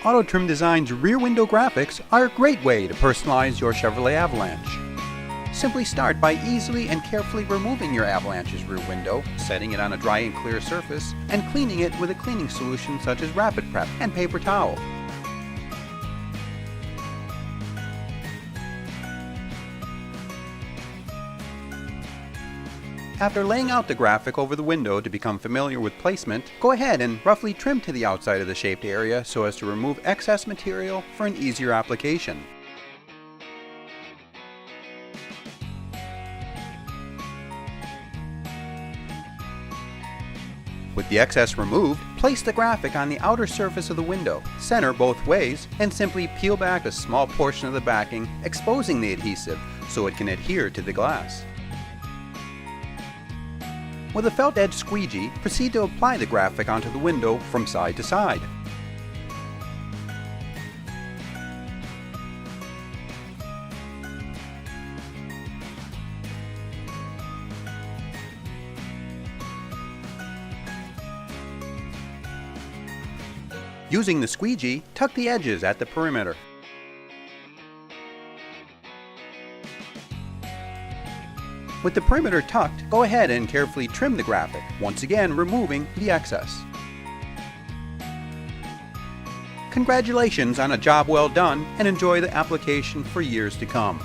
Auto Trim Design's rear window graphics are a great way to personalize your Chevrolet Avalanche. Simply start by easily and carefully removing your Avalanche's rear window, setting it on a dry and clear surface, and cleaning it with a cleaning solution such as Rapid Prep and paper towel. After laying out the graphic over the window to become familiar with placement, go ahead and roughly trim to the outside of the shaped area so as to remove excess material for an easier application. With the excess removed, place the graphic on the outer surface of the window, center both ways, and simply peel back a small portion of the backing, exposing the adhesive so it can adhere to the glass. With a felt edge squeegee, proceed to apply the graphic onto the window from side to side. Using the squeegee, tuck the edges at the perimeter. With the perimeter tucked, go ahead and carefully trim the graphic, once again removing the excess. Congratulations on a job well done, and enjoy the application for years to come.